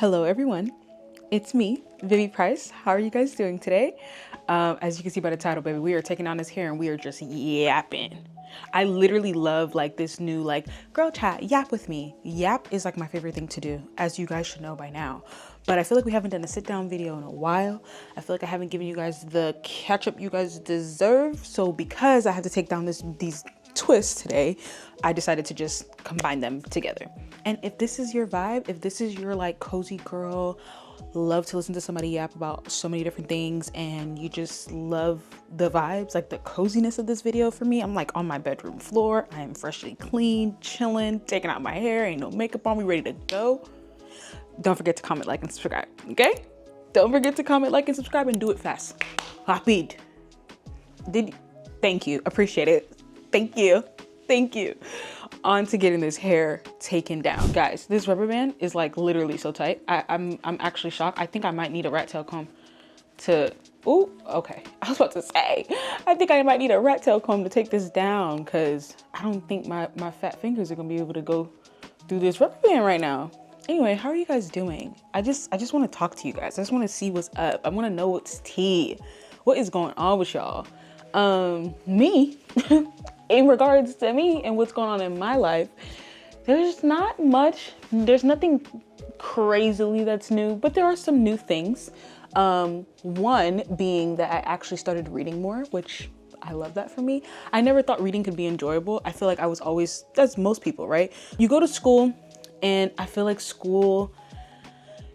Hello everyone, it's me, Vivi Price. How are you guys doing today? As you can see by the title, baby, we are taking on this hair and we are just yapping. I literally love like this new girl chat, yap with me. Yap is like my favorite thing to do, as you guys should know by now. But I feel like we haven't done a sit down video in a while. I feel like I haven't given you guys the catch up you guys deserve. So because I have to take down these twists today, I decided to just combine them together. And if this is your vibe, if this is your like cozy girl, love to listen to somebody yap about so many different things, and you just love the vibes, like the coziness of this video, for me, I'm like on my bedroom floor. I am freshly clean, chilling, taking out my hair, ain't no makeup on me, ready to go. Don't forget to comment, like, and subscribe, okay? Don't forget to comment, like, and subscribe, and do it fast. Rapid. Thank you, appreciate it. Thank you. On to getting this hair taken down. Guys, this rubber band is like literally so tight. I'm actually shocked. I think I might need a rat tail comb to, ooh, okay. I was about to say, I think I might need a rat tail comb to take this down, because I don't think my fat fingers are gonna be able to go through this rubber band right now. Anyway, how are you guys doing? I just want to talk to you guys. I just want to see what's up. I want to know what's tea. What is going on with y'all? Me, in regards to me and what's going on in my life, there's not much. There's nothing crazily that's new, but there are some new things. One being that I actually started reading more, which I love that for me. I never thought reading could be enjoyable. I feel like I was always, as most people, right? You go to school, and I feel like school,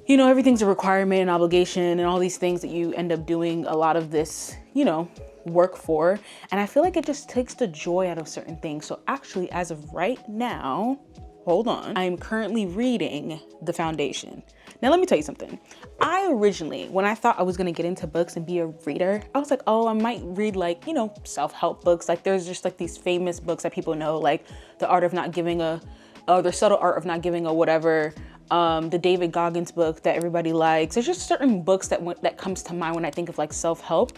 you know, everything's a requirement and obligation and all these things that you end up doing a lot of this, you know, work for. And I feel like it just takes the joy out of certain things. So actually, as of right now, hold on, I'm currently reading The Foundation. Now, let me tell you something. I originally, when I thought I was gonna get into books and be a reader, I was like, oh, I might read like, you know, self-help books. Like there's just like these famous books that people know, like The Art of Not Giving a, The Subtle Art of Not Giving a whatever, the David Goggins book that everybody likes. There's just certain books that comes to mind when I think of like self-help.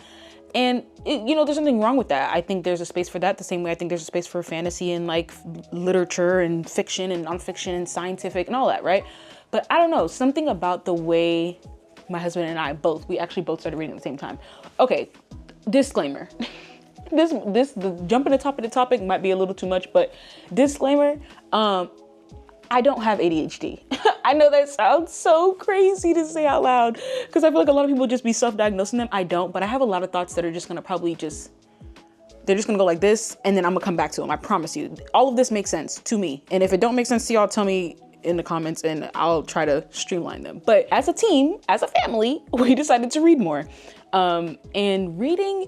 And you know, there's nothing wrong with that. I think there's a space for that, the same way I think there's a space for fantasy and like literature and fiction and nonfiction and scientific and all that, right? But I don't know, something about the way my husband and I we actually both started reading at the same time. Okay, disclaimer. The jumping to the top of the topic might be a little too much, but disclaimer, I don't have ADHD. I know that sounds so crazy to say out loud, because I feel like a lot of people just be self-diagnosing them. I don't, but I have a lot of thoughts that are just gonna they're just gonna go like this, and then I'm gonna come back to them. I promise you. All of this makes sense to me. And if it don't make sense to y'all, tell me in the comments and I'll try to streamline them. But as a team, as a family, we decided to read more. And reading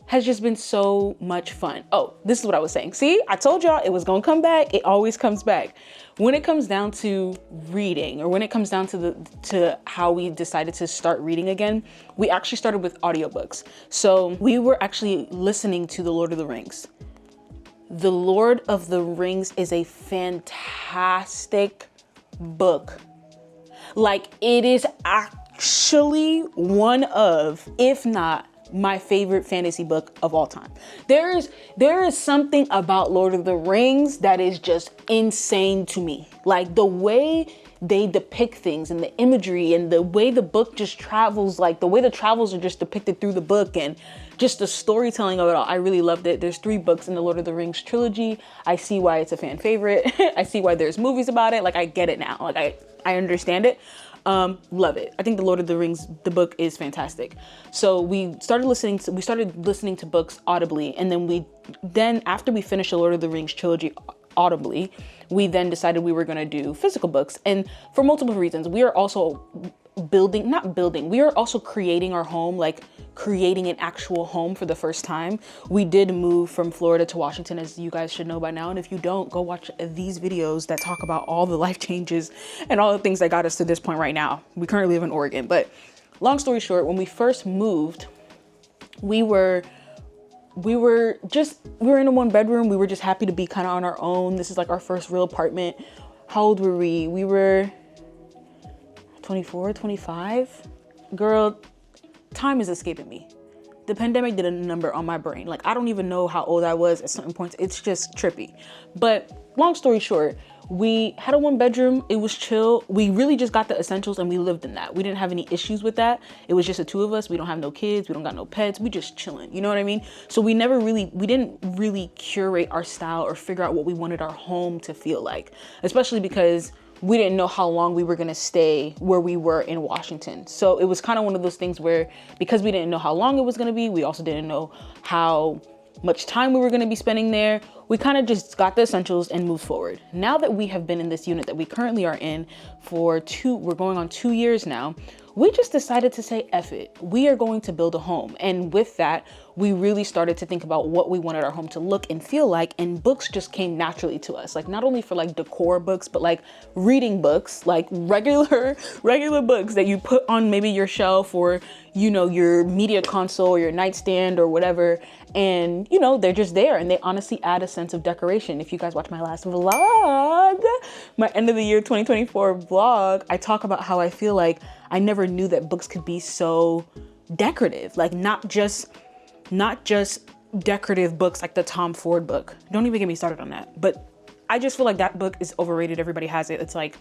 has just been so much fun. Oh, this is what I was saying. See, I told y'all it was gonna come back. It always comes back. When it comes down to reading, or when it comes down to how we decided to start reading again, we actually started with audiobooks. So we were actually listening to The Lord of the Rings. The Lord of the Rings is a fantastic book. Like, it is actually one of, if not my favorite fantasy book of all time. There is something about Lord of the Rings that is just insane to me. Like the way they depict things and the imagery and the way the book just travels, like the way the travels are just depicted through the book and just the storytelling of it all. I really loved it. There's 3 books in the Lord of the Rings trilogy. I see why it's a fan favorite. I see why there's movies about it. Like I get it now. Like I understand it. Love it. I think the Lord of the Rings, the book is fantastic. So we started listening to books audibly. And then after we finished the Lord of the Rings trilogy audibly, we then decided we were going to do physical books. And for multiple reasons, we are also we are also creating our home, like creating an actual home for the first time. We did move from Florida to Washington, as you guys should know by now. And if you don't, go watch these videos that talk about all the life changes and all the things that got us to this point right now. We currently live in Oregon, but long story short, when we first moved, we were in a 1-bedroom. We were just happy to be kind of on our own. This is like our first real apartment. How old were we? We were 24, 25. Girl, time is escaping me. The pandemic did a number on my brain. Like, I don't even know how old I was at certain points. It's just trippy. But long story short, We had a 1-bedroom. It was chill. We really just got the essentials and we lived in that. We didn't have any issues with that. It was just the two of us. We don't have no kids. We don't got no pets. We just chilling. You know what I mean? So we didn't really curate our style or figure out what we wanted our home to feel like, especially because we didn't know how long we were going to stay where we were in Washington. So it was kind of one of those things where, because we didn't know how long it was going to be, we also didn't know how much time we were going to be spending there. We kind of just got the essentials and moved forward. Now that we have been in this unit that we currently are in for we're going on 2 years now, we just decided to say, F it. We are going to build a home. And with that, we really started to think about what we wanted our home to look and feel like. And books just came naturally to us. Like, not only for like decor books, but like reading books, like regular books that you put on maybe your shelf or, you know, your media console or your nightstand or whatever. And, you know, they're just there and they honestly add a sense of decoration. If you guys watch my last vlog, my end of the year 2024 vlog, I talk about how I feel like I never knew that books could be so decorative. Like not just decorative books like the Tom Ford book. Don't even get me started on that. But I just feel like that book is overrated. Everybody has it. It's like,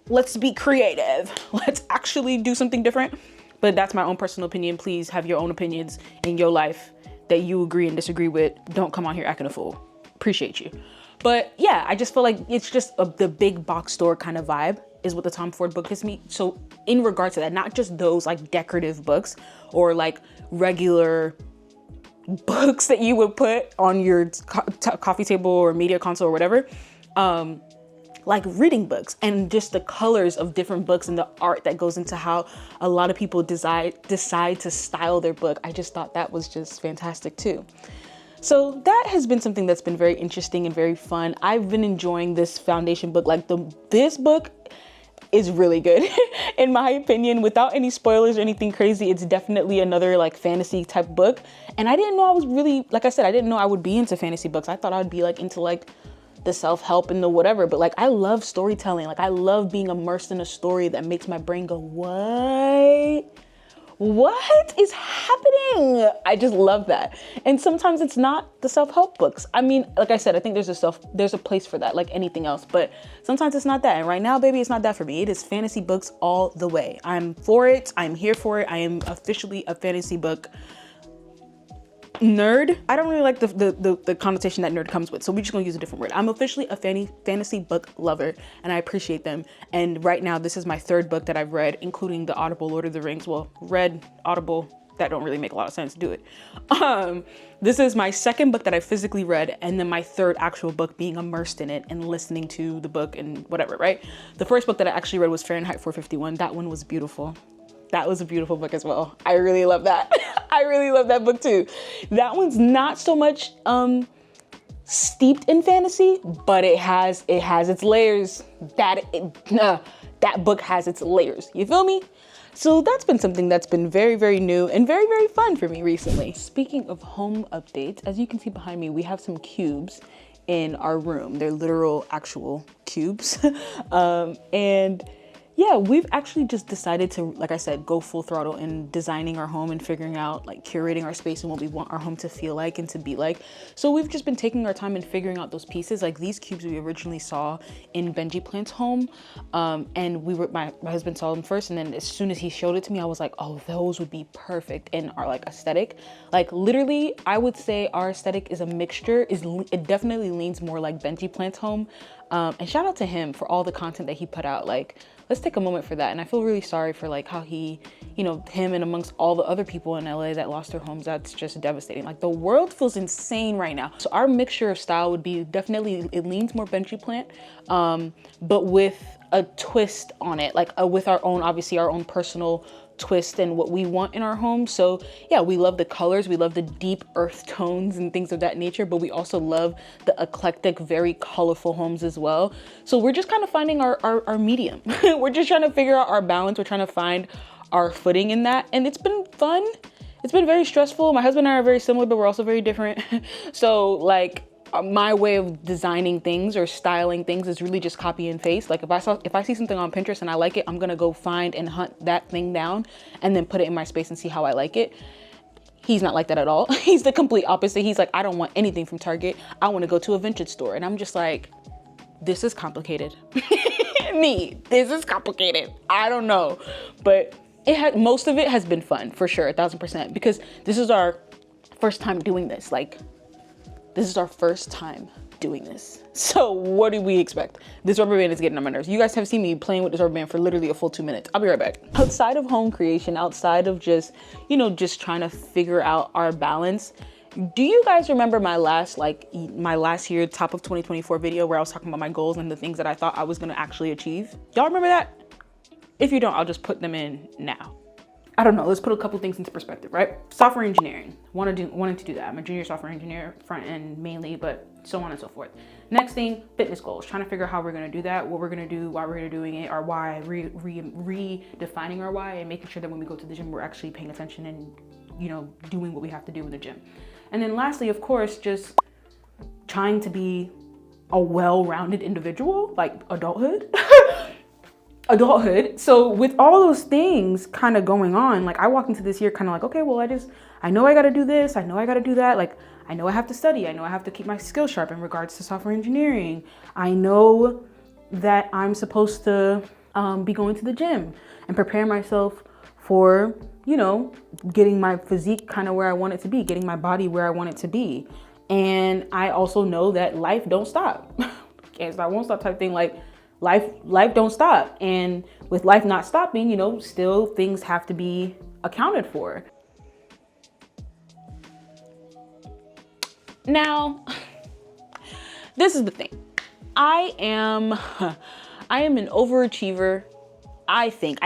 let's be creative. Let's actually do something different. But that's my own personal opinion. Please have your own opinions in your life that you agree and disagree with. Don't come on here acting a fool. Appreciate you. But yeah, I just feel like it's just the big box store kind of vibe is what the Tom Ford book gives me. So in regard to that, not just those like decorative books or like regular books that you would put on your coffee table or media console or whatever, like reading books and just the colors of different books and the art that goes into how a lot of people decide to style their book. I just thought that was just fantastic too. So that has been something that's been very interesting and very fun. I've been enjoying this foundation book. Like this book is really good in my opinion. Without any spoilers or anything crazy, it's definitely another like fantasy type book. And I didn't know I was really, like I said, I didn't know I would be into fantasy books. I thought I would be like into like the self-help and the whatever, but like I love storytelling. Like I love being immersed in a story that makes my brain go, what is happening? I just love that. And sometimes it's not the self-help books. I mean, like I said, I think there's a place for that, like anything else, but sometimes it's not that. And right now, baby, it's not that for me. It is fantasy books all the way. I'm for it. I'm here for it. I am officially a fantasy book nerd. I don't really like the connotation that nerd comes with, so we're just gonna use a different word. I'm officially a fantasy book lover, and I appreciate them. And right now, this is my 3rd book that I've read, including the Audible Lord of the Rings. Well, read, Audible, that don't really make a lot of sense. Do it. This is my 2nd book that I physically read, and then my 3rd actual book being immersed in it and listening to the book and whatever, right? The first book that I actually read was Fahrenheit 451. That one was beautiful. That was a beautiful book as well. I really love that. I really love that book too. That one's not so much steeped in fantasy, but it has its layers. That book has its layers. You feel me? So that's been something that's been very, very new and very, very fun for me recently. Speaking of home updates, as you can see behind me, we have some cubes in our room. They're literal, actual cubes. And yeah, we've actually just decided to, like I said, go full throttle in designing our home and figuring out, like curating our space and what we want our home to feel like and to be like. So we've just been taking our time and figuring out those pieces. Like these cubes we originally saw in Benji Plant's home. And my husband saw them first. And then as soon as he showed it to me, I was like, oh, those would be perfect in our like aesthetic. Like literally, I would say our aesthetic is a mixture. It definitely leans more like Benji Plant's home. And shout out to him for all the content that he put out. Like, let's take a moment for that. And I feel really sorry for like how he, you know, him and amongst all the other people in LA that lost their homes. That's just devastating. Like the world feels insane right now. So our mixture of style would be definitely, it leans more Benji Plant, but with a twist on it, like with our own, obviously our own personal twist and what we want in our home. So yeah, we love the colors, we love the deep earth tones and things of that nature, but we also love the eclectic, very colorful homes as well. So we're just kind of finding our medium. We're just trying to figure out our balance. We're trying to find our footing in that. And it's been fun. It's been very stressful. My husband and I are very similar, but we're also very different. So like my way of designing things or styling things is really just copy and paste. Like if I see something on Pinterest and I like it, I'm gonna go find and hunt that thing down and then put it in my space and see how I like it. He's not like that at all. He's the complete opposite. He's like, I don't want anything from Target. I want to go to a vintage store. And I'm just like, this is complicated. This is complicated. I don't know, but most of it has been fun for sure, 1000%, because this is our first time doing this. Like, this is our first time doing this. So what do we expect? This rubber band is getting on my nerves. You guys have seen me playing with this rubber band for literally a full 2 minutes. I'll be right back. Outside of home creation, outside of just, you know, just trying to figure out our balance, do you guys remember my last year top of 2024 video where I was talking about my goals and the things that I thought I was gonna actually achieve? Y'all remember that? If you don't, I'll just put them in now. I don't know, let's put a couple things into perspective, right? Software engineering, wanting to do that. I'm a junior software engineer, front end mainly, but so on and so forth. Next thing, fitness goals, trying to figure out how we're gonna do that, what we're gonna do, why we're gonna doing it, our why, redefining our why, and making sure that when we go to the gym, we're actually paying attention and, you know, doing what we have to do in the gym. And then lastly, of course, just trying to be a well-rounded individual, like adulthood. So with all those things kind of going on, like I walked into this year kind of like, okay, well, I know I got to do this. I know I got to do that. Like, I know I have to study. I know I have to keep my skills sharp in regards to software engineering. I know that I'm supposed to be going to the gym and prepare myself for, you know, getting my physique kind of where I want it to be, getting my body where I want it to be. And I also know that life don't stop. Can't stop, won't stop type thing. Like, life don't stop. And with life not stopping, you know, still things have to be accounted for. Now, this is the thing. I am an overachiever. I think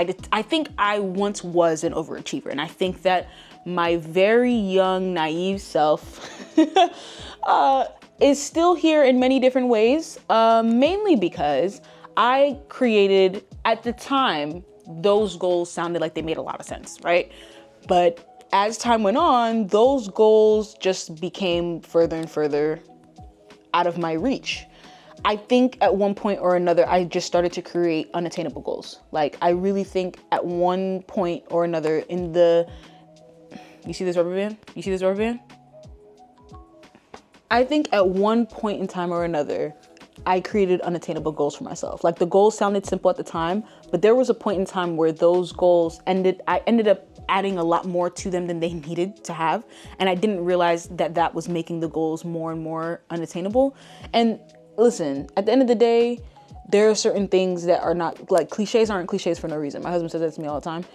I once was an overachiever, and I think that my very young, naive self is still here in many different ways, mainly because I created, at the time, those goals sounded like they made a lot of sense, right? But as time went on, those goals just became further and further out of my reach. I think at one point or another, I just started to create unattainable goals. Like, I really think at one point or another you see this rubber band? You see this rubber band? I think at one point in time or another, I created unattainable goals for myself. Like, the goals sounded simple at the time, but there was a point in time where those goals I ended up adding a lot more to them than they needed to have. And I didn't realize that that was making the goals more and more unattainable. And listen, at the end of the day, there are certain things that are not, like, cliches aren't cliches for no reason. My husband says that to me all the time.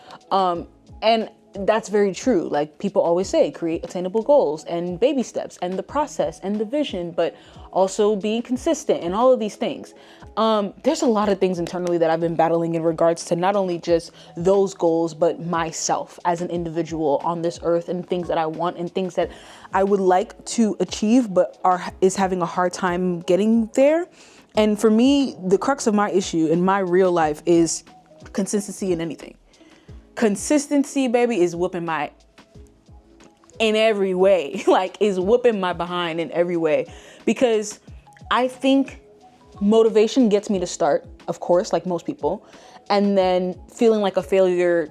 And that's very true. Like, people always say, create attainable goals and baby steps and the process and the vision, but also being consistent and all of these things. There's a lot of things internally that I've been battling in regards to not only just those goals, but myself as an individual on this earth, and things that I want and things that I would like to achieve, but is having a hard time getting there. And for me, the crux of my issue in my real life is consistency in anything. Consistency, baby, is whooping my in every way, like, is whooping my behind in every way, because I think motivation gets me to start, of course, like most people, and then feeling like a failure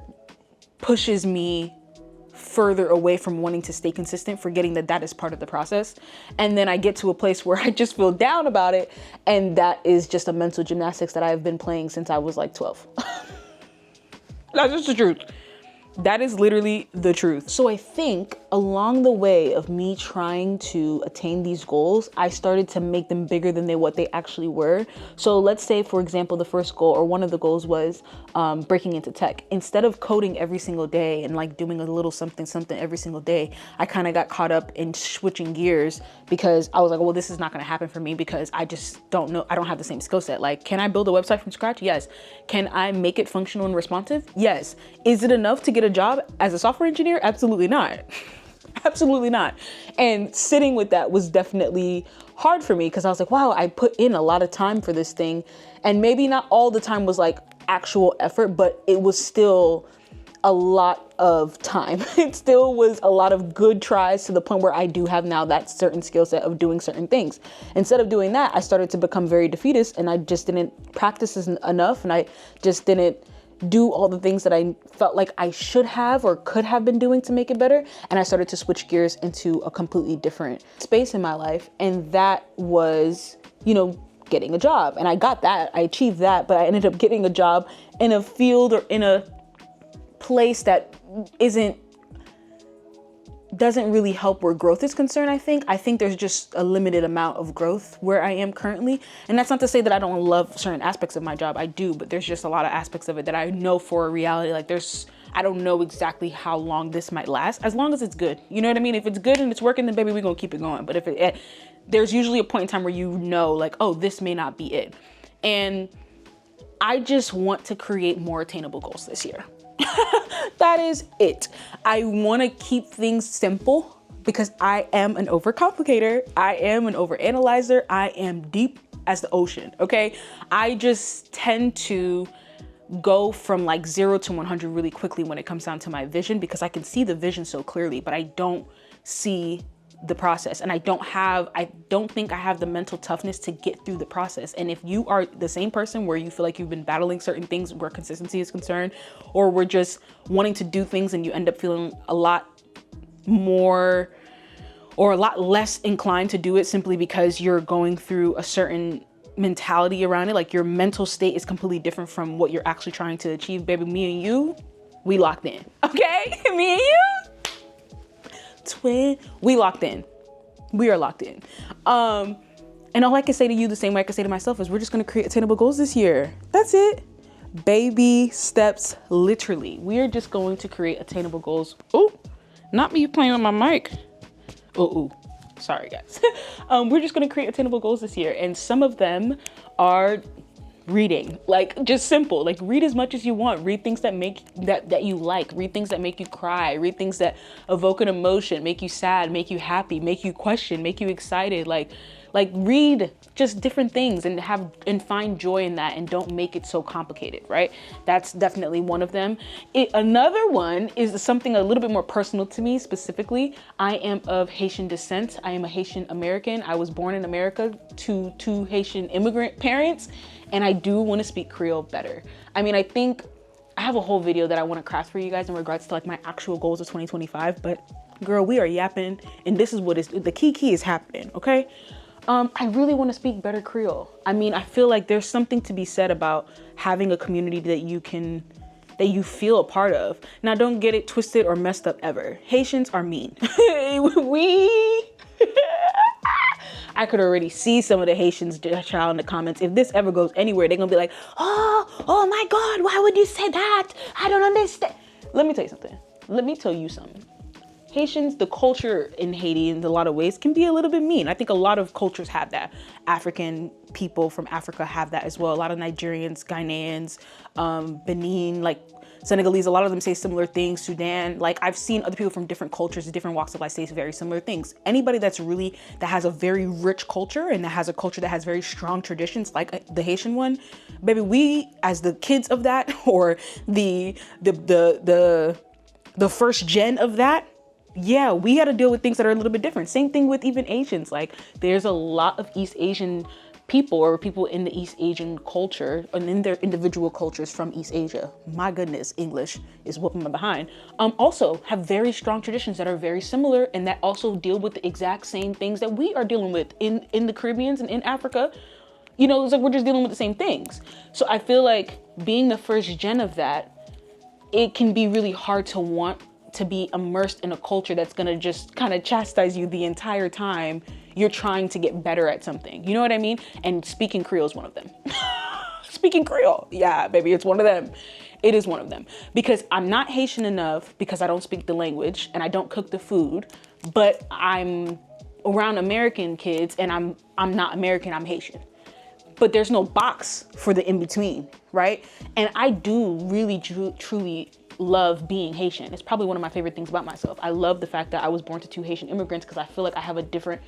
pushes me further away from wanting to stay consistent, forgetting that that is part of the process. And then I get to a place where I just feel down about it, and that is just a mental gymnastics that I've been playing since I was like 12. That's just the truth. That is literally the truth. So I think along the way of me trying to attain these goals, I started to make them bigger than what they actually were. So let's say, for example, the first goal or one of the goals was breaking into tech. Instead of coding every single day and like doing a little something every single day, I kind of got caught up in switching gears because I was like, well, this is not going to happen for me because I just don't know. I don't have the same skill set. Like, can I build a website from scratch? Yes. Can I make it functional and responsive? Yes. Is it enough to get a job as a software engineer? Absolutely not. Absolutely not. And sitting with that was definitely hard for me because I was like, wow, I put in a lot of time for this thing. And maybe not all the time was like actual effort, but it was still a lot of time. It still was a lot of good tries to the point where I do have now that certain skill set of doing certain things. Instead of doing that, I started to become very defeatist, and I just didn't practice enough, and I just didn't do all the things that I felt like I should have or could have been doing to make it better. And I started to switch gears into a completely different space in my life. And that was, getting a job. And I got that, I achieved that, but I ended up getting a job in a field or in a place that doesn't really help where growth is concerned. I think there's just a limited amount of growth where I am currently. And that's not to say that I don't love certain aspects of my job. I do, but there's just a lot of aspects of it that I know for a reality. Like I don't know exactly how long this might last, as long as it's good. You know what I mean? If it's good and it's working, then baby, we're gonna keep it going. But if there's usually a point in time where you know, like, oh, this may not be it. And I just want to create more attainable goals this year. That is it. I want to keep things simple because I am an overcomplicator. I am an overanalyzer. I am deep as the ocean. Okay. I just tend to go from like 0 to 100 really quickly when it comes down to my vision, because I can see the vision so clearly, but I don't see the process. And I don't think I have the mental toughness to get through the process. And if you are the same person where you feel like you've been battling certain things where consistency is concerned, or we're just wanting to do things and you end up feeling a lot more or a lot less inclined to do it simply because you're going through a certain mentality around it, like your mental state is completely different from what you're actually trying to achieve, baby, me and you, we locked in. Okay. Me and you, twin, we locked in. We are locked in. And all I can say to you, the same way I can say to myself, is we're just going to create attainable goals this year. That's it. Baby steps, literally. We are just going to create attainable goals. Oh, not me playing with my mic. Oh, sorry guys. We're just going to create attainable goals this year. And some of them are reading, like just simple, like read as much as you want, read things that make that you like, read things that make you cry, read things that evoke an emotion, make you sad, make you happy, make you question, make you excited, like read just different things and find joy in that, and don't make it so complicated, right? That's definitely one of them. Another one is something a little bit more personal to me specifically. I am of Haitian descent. I am a Haitian American. I was born in America to two Haitian immigrant parents, and I do want to speak Creole better. I mean, I think I have a whole video that I want to craft for you guys in regards to like my actual goals of 2025, but girl, we are yapping, and this is what is the key is happening, okay? I really want to speak better Creole. I mean, I feel like there's something to be said about having a community that you feel a part of. Now, don't get it twisted or messed up ever. Haitians are mean. I could already see some of the Haitians child in the comments. If this ever goes anywhere, they're gonna be like, oh my God, why would you say that? I don't understand. Let me tell you something. Let me tell you something. Haitians, the culture in Haiti in a lot of ways can be a little bit mean. I think a lot of cultures have that. African people from Africa have that as well. A lot of Nigerians, Ghanaians, Benin, like Senegalese, a lot of them say similar things. Sudan, like I've seen other people from different cultures, different walks of life say very similar things. Anybody that has a very rich culture and that has a culture that has very strong traditions, like the Haitian one, baby, we as the kids of that, or the first gen of that, yeah, we got to deal with things that are a little bit different. Same thing with even Asians. Like there's a lot of East Asian people or people in the East Asian culture and in their individual cultures from East Asia. My goodness, English is whooping my behind. Also have very strong traditions that are very similar and that also deal with the exact same things that we are dealing with in the Caribbeans and in Africa. You know, it's like we're just dealing with the same things. So I feel like being the first gen of that, it can be really hard to want to be immersed in a culture that's gonna just kind of chastise you the entire time you're trying to get better at something. You know what I mean? And speaking Creole is one of them. Speaking Creole, yeah, baby, it's one of them. It is one of them. Because I'm not Haitian enough because I don't speak the language and I don't cook the food, but I'm around American kids and I'm not American, I'm Haitian. But there's no box for the in-between, right? And I do really truly love being Haitian. It's probably one of my favorite things about myself. I love the fact that I was born to two Haitian immigrants because I feel like I have a different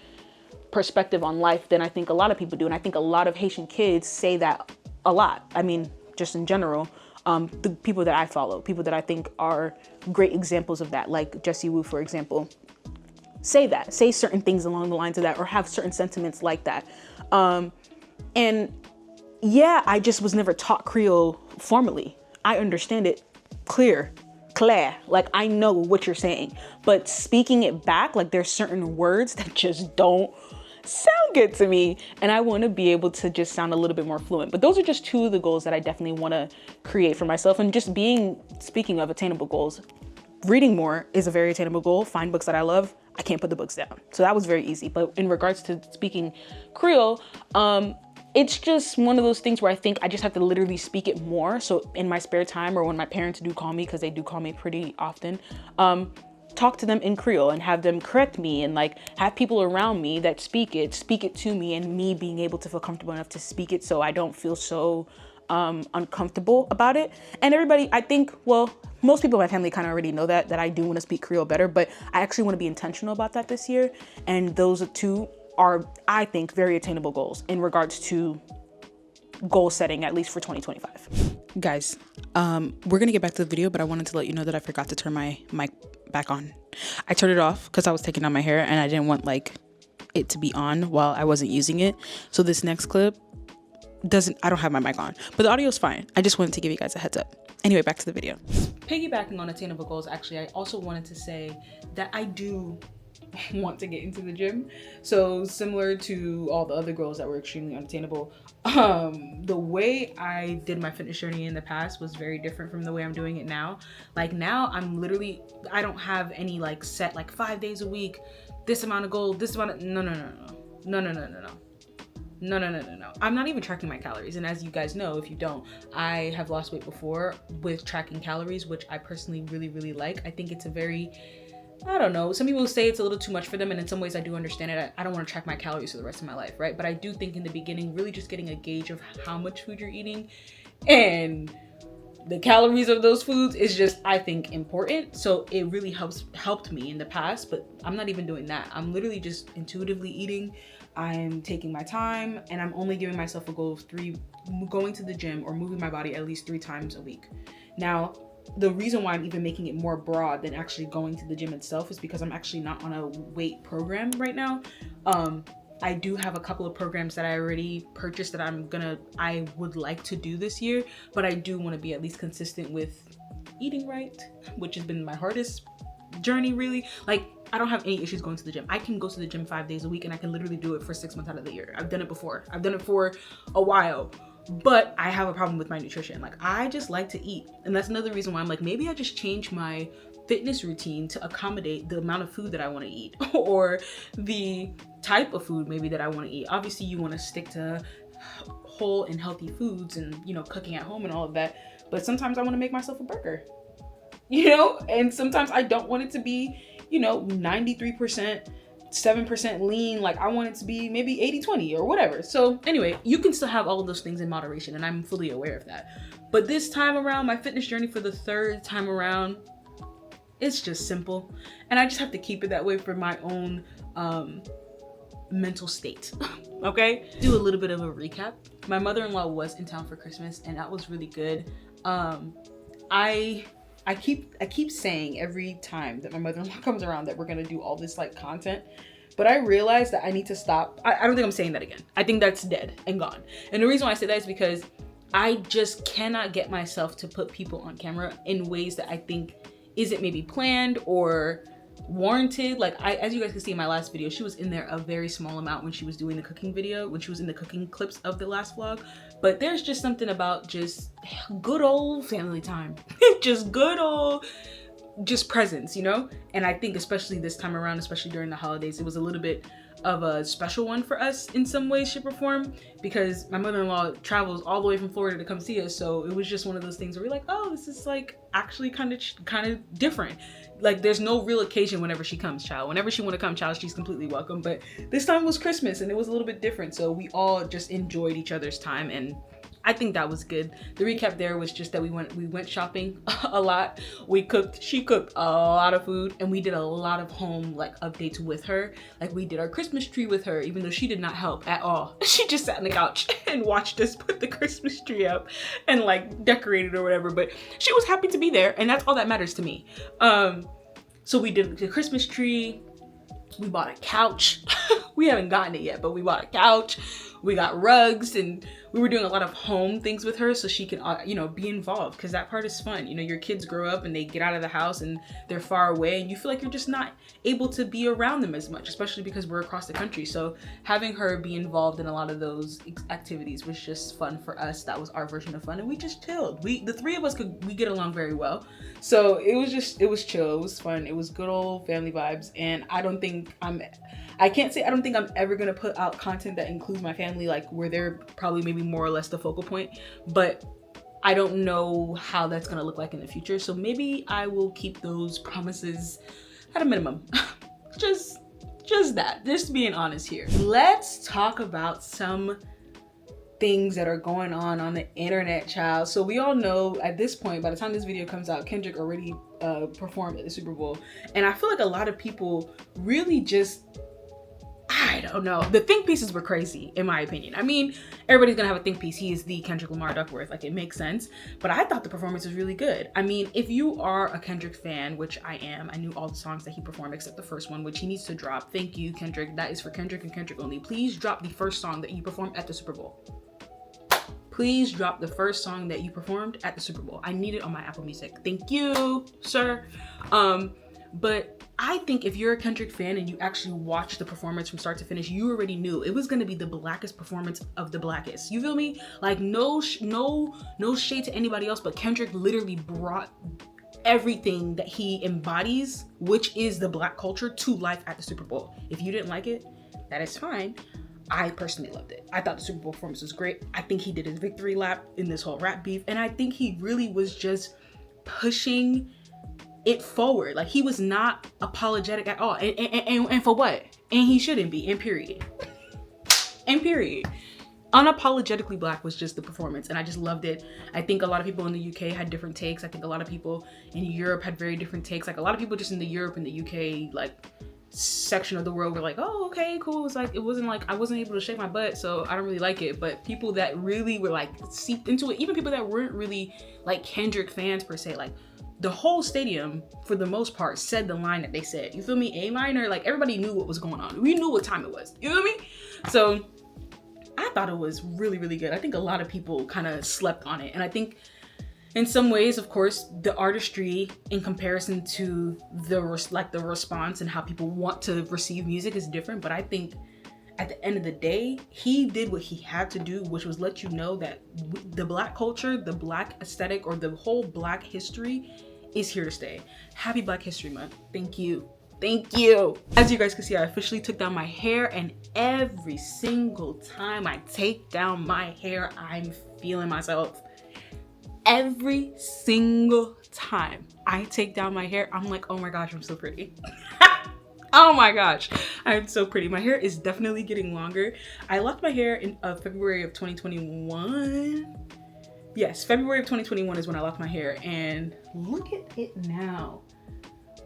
perspective on life than I think a lot of people do. And I think a lot of Haitian kids say that a lot. I mean, just in general, the people that I follow, people that I think are great examples of that, like Jessie Wu, for example, say certain things along the lines of that, or have certain sentiments like that. And yeah, I just was never taught Creole formally. I understand it clear, like I know what you're saying, but speaking it back, like there's certain words that just don't, sound good to me. And I want to be able to just sound a little bit more fluent. But those are just two of the goals that I definitely want to create for myself. And just speaking of attainable goals, reading more is a very attainable goal. Find books that I love. I can't put the books down. So that was very easy. But in regards to speaking Creole, it's just one of those things where I think I just have to literally speak it more. So in my spare time, or when my parents do call me, because they do call me pretty often, talk to them in Creole and have them correct me, and like have people around me that speak it to me, and me being able to feel comfortable enough to speak it so I don't feel so uncomfortable about it. And everybody, I think, well, most people in my family kind of already know that I do want to speak Creole better, but I actually want to be intentional about that this year. And those two are, I think, very attainable goals in regards to goal setting, at least for 2025. Guys, we're gonna get back to the video, but I wanted to let you know that I forgot to turn my mic back on. I turned it off because I was taking out my hair and I didn't want like it to be on while I wasn't using it. So this next clip I don't have my mic on, but the audio is fine. I just wanted to give you guys a heads up. Anyway, back to the video. Piggybacking on attainable goals, actually, I also wanted to say that I do want to get into the gym. So similar to all the other goals that were extremely unattainable, the way I did my fitness journey in the past was very different from the way I'm doing it now. Like now I'm literally, I don't have any like set like 5 days a week, this amount of goal, this amount of, no. I'm not even tracking my calories. And as you guys know, if you don't, I have lost weight before with tracking calories, which I personally really like. I think it's a very, I don't know, some people say it's a little too much for them, and in some ways I do understand it. I don't want to track my calories for the rest of my life, right? But I do think in the beginning, really just getting a gauge of how much food you're eating and the calories of those foods is just, I think, important. So it really helped me in the past, but I'm not even doing that. I'm literally just intuitively eating. I'm taking my time, and I'm only giving myself a goal of going to the gym or moving my body at least 3 times a week. Now, the reason why I'm even making it more broad than actually going to the gym itself is because I'm actually not on a weight program right now. I do have a couple of programs that I already purchased that I would like to do this year, but I do want to be at least consistent with eating right, which has been my hardest journey, really. Like, I don't have any issues going to the gym. I can go to the gym 5 days a week, and I can literally do it for 6 months out of the year. I've done it before. I've done it for a while, but I have a problem with my nutrition. Like, I just like to eat. And that's another reason why I'm like, maybe I just change my fitness routine to accommodate the amount of food that I want to eat or the type of food maybe that I want to eat. Obviously, you want to stick to whole and healthy foods and, you know, cooking at home and all of that. But sometimes I want to make myself a burger, you know, and sometimes I don't want it to be, you know, 93%, 7% lean. Like, I want it to be maybe 80-20 or whatever. So anyway, you can still have all of those things in moderation, and I'm fully aware of that. But this time around, my fitness journey for the 3rd time around, it's just simple. And I just have to keep it that way for my own mental state. Okay? Do a little bit of a recap. My mother-in-law was in town for Christmas, and that was really good. I keep saying every time that my mother-in-law comes around that we're gonna do all this like content, but I realized that I need to stop. I don't think I'm saying that again. I think that's dead and gone. And the reason why I say that is because I just cannot get myself to put people on camera in ways that I think isn't maybe planned or warranted. Like, as you guys can see in my last video, she was in there a very small amount when she was doing the cooking video, when she was in the cooking clips of the last vlog. But there's just something about just good old family time. Just good old, just presence, you know? And I think especially this time around, especially during the holidays, it was a little bit of a special one for us in some way, shape, or form, because my mother-in-law travels all the way from Florida to come see us. So it was just one of those things where we're like, oh, this is like actually kind of different. Like, there's no real occasion whenever she comes, child. Whenever she want to come, child, she's completely welcome. But this time was Christmas, and it was a little bit different. So we all just enjoyed each other's time, and I think that was good. The recap there was just that we went shopping a lot. She cooked a lot of food, and we did a lot of home like updates with her. Like, we did our Christmas tree with her, even though she did not help at all. She just sat on the couch and watched us put the Christmas tree up and like decorate it or whatever. But she was happy to be there, and that's all that matters to me. So we did the Christmas tree. We bought a couch. We haven't gotten it yet, but we bought a couch. We got rugs, and we were doing a lot of home things with her so she can, you know, be involved, because that part is fun. You know, your kids grow up and they get out of the house and they're far away and you feel like you're just not able to be around them as much, especially because we're across the country. So having her be involved in a lot of those activities was just fun for us. That was our version of fun, and we just chilled. The three of us we get along very well. So it was chill, it was fun, it was good old family vibes. And I don't think I'm ever gonna put out content that includes my family, like where they're probably maybe more or less the focal point, but I don't know how that's gonna look like in the future. So maybe I will keep those promises at a minimum. just being honest here. Let's talk about some things that are going on the internet, child. So we all know at this point, by the time this video comes out, Kendrick already performed at the Super Bowl. And I feel like a lot of people really just, I don't know. The think pieces were crazy, in my opinion. I mean, everybody's gonna have a think piece. He is the Kendrick Lamar Duckworth. Like, it makes sense. But I thought the performance was really good. I mean, if you are a Kendrick fan, which I am, I knew all the songs that he performed except the first one, which he needs to drop. Thank you, Kendrick. That is for Kendrick and Kendrick only. Please drop the first song that you performed at the Super Bowl. Please drop the first song that you performed at the Super Bowl. I need it on my Apple Music. Thank you, sir. But I think if you're a Kendrick fan and you actually watched the performance from start to finish, you already knew it was gonna be the blackest performance of the blackest. You feel me? Like, no shade to anybody else, but Kendrick literally brought everything that he embodies, which is the black culture, to life at the Super Bowl. If you didn't like it, that is fine. I personally loved it. I thought the Super Bowl performance was great. I think he did his victory lap in this whole rap beef, and I think he really was just pushing it forward. Like, he was not apologetic at all, and for what? And he shouldn't be. And period. And period. Unapologetically black was just the performance, and I just loved it. I think a lot of people in the UK had different takes. I think a lot of people in Europe had very different takes. Like, a lot of people just in the Europe and the UK like section of the world were like, oh, okay, cool. It's like, it wasn't like I wasn't able to shake my butt, so I don't really like it. But people that really were like seeped into it, even people that weren't really like Kendrick fans per se, like the whole stadium for the most part said the line that they said. You feel me? A-liner, like everybody knew what was going on. We knew what time it was. You feel me? So I thought it was really, really good. I think a lot of people kind of slept on it, and I think in some ways, of course, the artistry in comparison to the response and how people want to receive music is different. But I think at the end of the day, he did what he had to do, which was let you know that the black culture, the black aesthetic, or the whole black history is here to stay. Happy Black History Month. Thank you. Thank you. As you guys can see, I officially took down my hair, and every single time I take down my hair, I'm feeling myself. Every single time I take down my hair, I'm like, oh my gosh, I'm so pretty. Oh my gosh, I'm so pretty. My hair is definitely getting longer. I locked my hair in February of 2021. Yes, February of 2021 is when I locked my hair, and look at it now.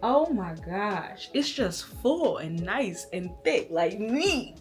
Oh my gosh, it's just full and nice and thick like me.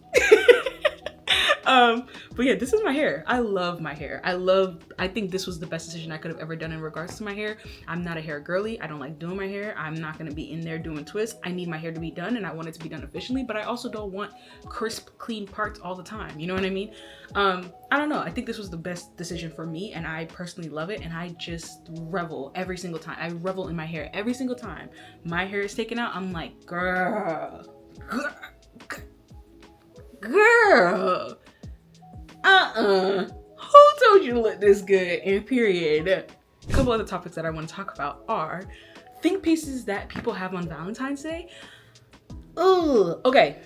But yeah, this is my hair. I love my hair. I think this was the best decision I could have ever done in regards to my hair. I'm not a hair girly. I don't like doing my hair. I'm not gonna be in there doing twists. I need my hair to be done, and I want it to be done efficiently, but I also don't want crisp, clean parts all the time. You know what I mean? I don't know. I think this was the best decision for me, and I personally love it, and I just revel every single time. I revel in my hair every single time my hair is taken out. I'm like, girl. Who told you to look this good? And period. A couple other topics that I want to talk about are think pieces that people have on Valentine's Day. Ugh. Okay.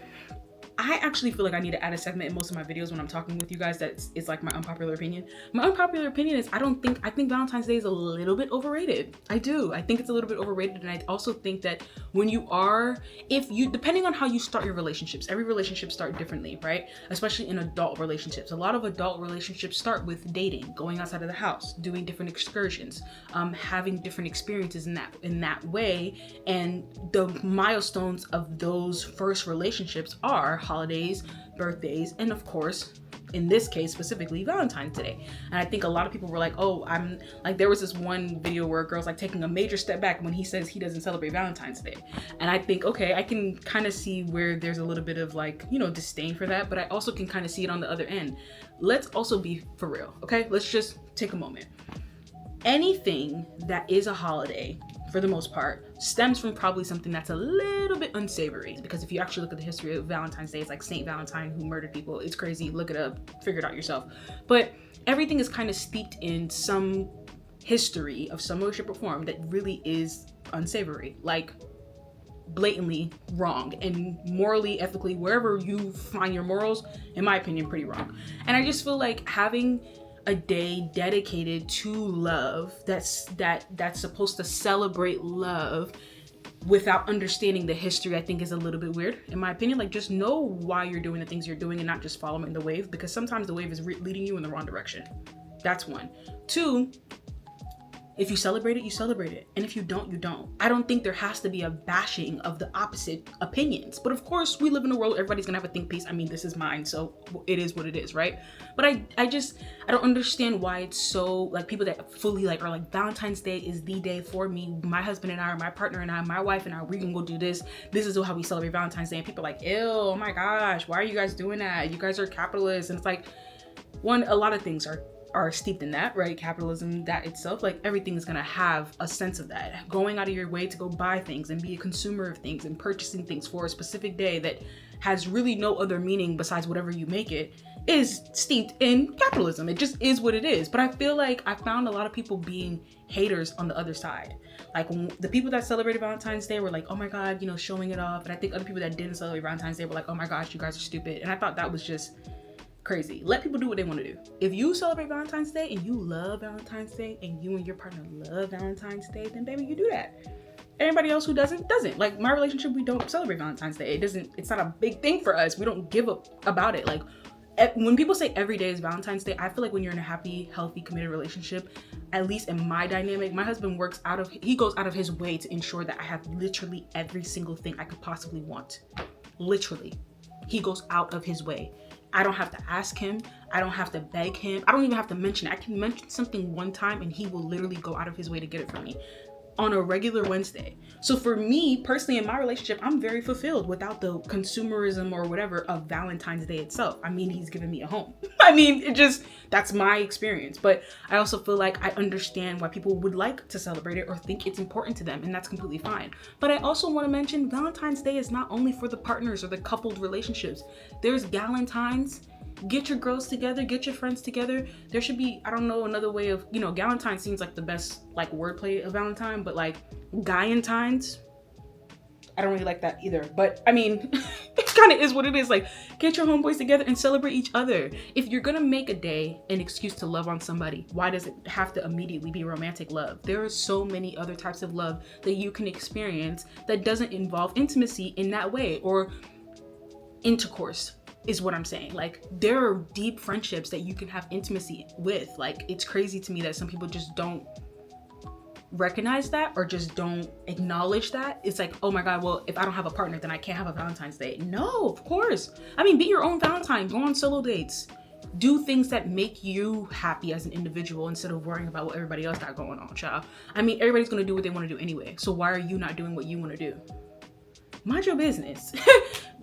I actually feel like I need to add a segment in most of my videos when I'm talking with you guys that it's like my unpopular opinion. My unpopular opinion is I think Valentine's Day is a little bit overrated. I do. I think it's a little bit overrated, and I also think that when you are, depending on how you start your relationships, every relationship starts differently, right? Especially in adult relationships. A lot of adult relationships start with dating, going outside of the house, doing different excursions, having different experiences in that way. And the milestones of those first relationships are holidays, birthdays, and of course, in this case specifically, Valentine's Day. And I think a lot of people were like, oh, I'm like, there was this one video where a girl's like taking a major step back when he says he doesn't celebrate Valentine's Day. And I think, okay, I can kind of see where there's a little bit of like, you know, disdain for that, but I also can kind of see it on the other end. let's also be for real, okay? Let's just take a moment. Anything that is a holiday, for the most part, stems from probably something that's a little bit unsavory. Because if you actually look at the history of Valentine's Day, it's like Saint Valentine who murdered people. It's crazy. Look it up, figure it out yourself. But everything is kind of steeped in some history of some way, shape, or form that really is unsavory. Like blatantly wrong, and morally, ethically, wherever you find your morals, in my opinion, pretty wrong. And I just feel like having a day dedicated to love that's supposed to celebrate love without understanding the history, I think is a little bit weird, in my opinion. Like, just know why you're doing the things you're doing and not just following the wave, because sometimes the wave is leading you in the wrong direction. That's one. Two, if you celebrate it, you celebrate it. And if you don't, you don't. I don't think there has to be a bashing of the opposite opinions. But of course, we live in a world, everybody's gonna have a think piece. I mean, this is mine, so it is what it is, right? But I don't understand why it's so, like, people that fully like are like, Valentine's Day is the day for me. My husband and I, or my partner and I, my wife and I, we can go do this. This is how we celebrate Valentine's Day. And people are like, ew, oh my gosh, why are you guys doing that? You guys are capitalists. And it's like, one, a lot of things are steeped in that, right? Capitalism, that itself, like everything is gonna have a sense of that. Going out of your way to go buy things and be a consumer of things and purchasing things for a specific day that has really no other meaning besides whatever you make it is steeped in capitalism. It just is what it is. But I feel like I found a lot of people being haters on the other side. Like, when the people that celebrated Valentine's Day were like, oh my God, you know, showing it off. And I think other people that didn't celebrate Valentine's Day were like, oh my gosh, you guys are stupid. And I thought that was just crazy. Let people do what they want to do. If you celebrate Valentine's Day and you love Valentine's Day and you and your partner love Valentine's Day, then baby, you do that. Everybody else who doesn't. Like, my relationship, we don't celebrate Valentine's Day. It's not a big thing for us. We don't give up about it. Like, when people say every day is Valentine's Day, I feel like when you're in a happy, healthy, committed relationship, at least in my dynamic, my husband goes out of his way to ensure that I have literally every single thing I could possibly want. Literally. He goes out of his way. I don't have to ask him. I don't have to beg him. I don't even have to mention it. I can mention something one time and he will literally go out of his way to get it from me on a regular Wednesday. So for me personally, in my relationship, I'm very fulfilled without the consumerism or whatever of Valentine's Day itself. I mean, he's given me a home. I mean, that's my experience. But I also feel like I understand why people would like to celebrate it or think it's important to them, and that's completely fine. But I also want to mention Valentine's Day is not only for the partners or the coupled relationships. There's Galentines. Get your girls together, get your friends together. There should be, I don't know, another way of, you know, Galentine seems like the best like wordplay of Valentine, but like Guyentines, I don't really like that either. But I mean, it kind of is what it is. Like, get your homeboys together and celebrate each other. If you're gonna make a day an excuse to love on somebody, why does it have to immediately be romantic love? There are so many other types of love that you can experience that doesn't involve intimacy in that way, or intercourse is what I'm saying. Like, there are deep friendships that you can have intimacy with. Like, it's crazy to me that some people just don't recognize that or just don't acknowledge that. It's like, oh my God, well, if I don't have a partner, then I can't have a Valentine's Day. No, of course. I mean, be your own Valentine. Go on solo dates. Do things that make you happy as an individual instead of worrying about what everybody else got going on, child. I mean, everybody's gonna do what they want to do anyway. So why are you not doing what you want to do? Mind your business.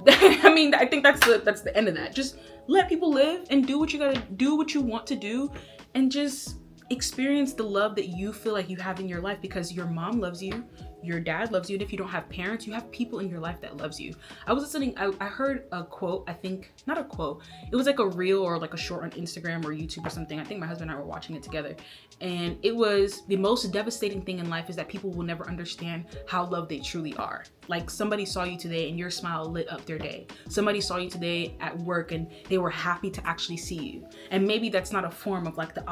I mean, I think that's the end of that. Just let people live and do what you gotta do, what you want to do, and just experience the love that you feel like you have in your life, because your mom loves you, your dad loves you, and if you don't have parents, you have people in your life that loves you. I was listening, I heard a quote, I think, not a quote, it was like a reel or like a short on Instagram or YouTube or something. I think my husband and I were watching it together. And it was, the most devastating thing in life is that people will never understand how loved they truly are. Like, somebody saw you today and your smile lit up their day. Somebody saw you today at work and they were happy to actually see you. And maybe that's not a form of like the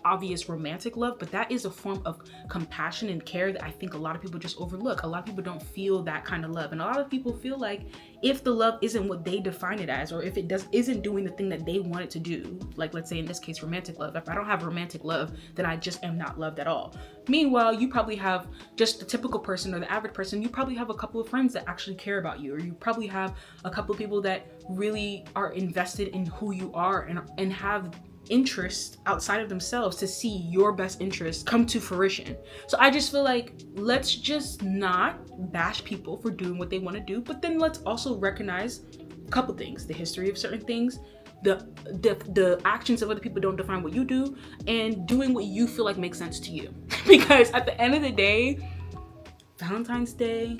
obvious romantic love, but that is a form of compassion and care that I think a lot of people just overlook. A lot of people don't feel that kind of love. And a lot of people feel like if the love isn't what they define it as, or if it isn't doing the thing that they want it to do, like, let's say in this case, romantic love. If I don't have romantic love, then I just am not loved at all. Meanwhile, you probably have just the typical person or the average person, you probably have a couple of friends that actually care about you, or you probably have a couple of people that really are invested in who you are and have interest outside of themselves to see your best interests come to fruition. So I just feel like, let's just not bash people for doing what they want to do, but then let's also recognize a couple things, the history of certain things, the actions of other people don't define what you do, and doing what you feel like makes sense to you. Because at the end of the day, Valentine's Day,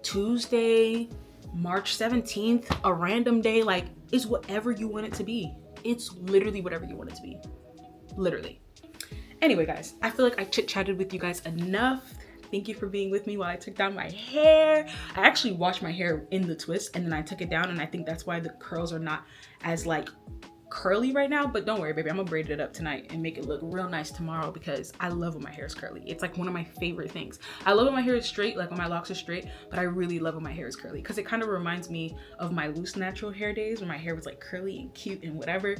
Tuesday, March 17th, a random day, like, is whatever you want it to be. It's literally whatever you want it to be. Literally. Anyway, guys, I feel like I chit-chatted with you guys enough. Thank you for being with me while I took down my hair. I actually washed my hair in the twist and then I took it down, and I think that's why the curls are not as like curly right now. But don't worry, baby, I'm gonna braid it up tonight and make it look real nice tomorrow, because I love when my hair is curly. It's like one of my favorite things. I love when my hair is straight, like when my locks are straight, but I really love when my hair is curly, because it kind of reminds me of my loose natural hair days when my hair was like curly and cute and whatever,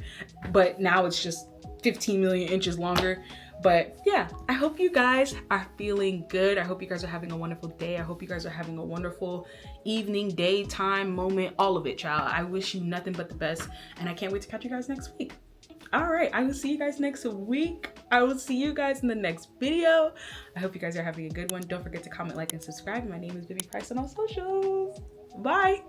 but now it's just 15 million inches longer. But yeah, I hope you guys are feeling good. I hope you guys are having a wonderful day. I hope you guys are having a wonderful evening, daytime, moment, all of it, child. I wish you nothing but the best, and I can't wait to catch you guys next week. All right, I will see you guys next week. I will see you guys in the next video. I hope you guys are having a good one. Don't forget to comment, like, and subscribe. My name is Vivi Price on all socials. Bye.